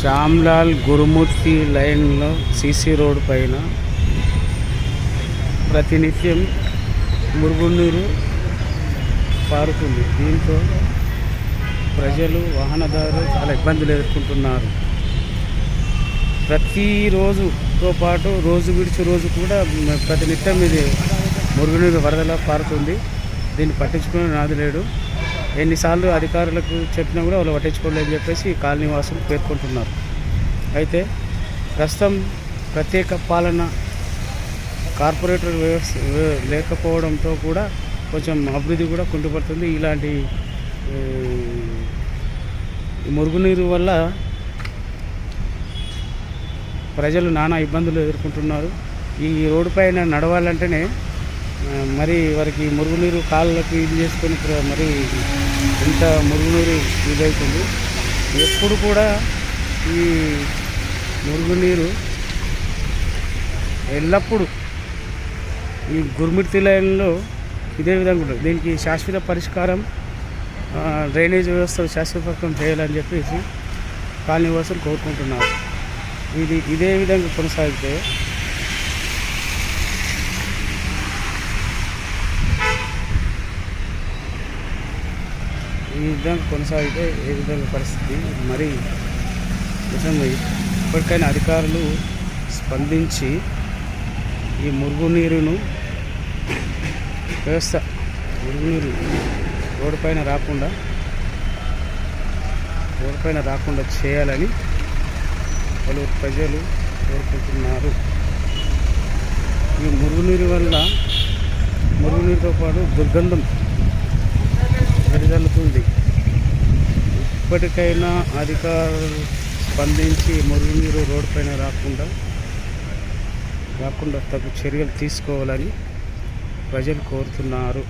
శ్యామ్లాల్ గురుమూర్తి లైన్లో CC road పైన ప్రతినిత్యం మురుగునీరు పారుతుంది. దీంతో ప్రజలు వాహనదారులు చాలా ఇబ్బందులు ఎదుర్కొంటున్నారు. ప్రతిరోజుతో పాటు రోజు విడిచి రోజు కూడా ప్రతినిత్యం ఇది మురుగునీరు వరదలా పారుతుంది. దీన్ని పట్టించుకునే నాది లేడు. ఎన్నిసార్లు అధికారులకు చెప్పినా కూడా వాళ్ళు పట్టించుకోలేదని చెప్పేసి కాలనీ వాసులు పేర్కొంటున్నారు. అయితే ప్రస్తుతం ప్రత్యేక పాలన కార్పొరేటర్ వ్యవస్థ లేకపోవడంతో కూడా కొంచెం అభివృద్ధి కూడా కుంటుపడుతుంది. ఇలాంటి మురుగునీరు వల్ల ప్రజలు నానా ఇబ్బందులు ఎదుర్కొంటున్నారు. ఈ రోడ్డు పైన నడవాలంటేనే మరి వారికి మురుగునీరు కాళ్ళకు ఇది చేసుకొని మరి ఇంత మురుగునీరు ఇదవుతుంది. ఎప్పుడు కూడా ఈ మురుగునీరు ఎల్లప్పుడూ ఈ గురుమూర్తి లైన్లో ఇదే విధంగా ఉంటుంది. దీనికి శాశ్వత పరిష్కారం డ్రైనేజ్ వ్యవస్థ శాశ్వతం చేయాలని చెప్పేసి కాలనీ వాసులు కోరుకుంటున్నారు. ఇదే విధంగా కొనసాగితే ఏ విధంగా పరిస్థితి మరి నిజంగా ఇప్పటికైనా అధికారులు స్పందించి ఈ మురుగునీరు రోడ్డు పైన రాకుండా చేయాలని పలువురు ప్రజలు కోరుకుంటున్నారు. ఈ మురుగునీరుతో పాటు దుర్గంధం వెదజల్లుతుంది. ఇప్పటికైనా అధికారులు స్పందించి మురుగునీరు రోడ్డు పైన రాకుండా తగు చర్యలు తీసుకోవాలని ప్రజలు కోరుతున్నారు.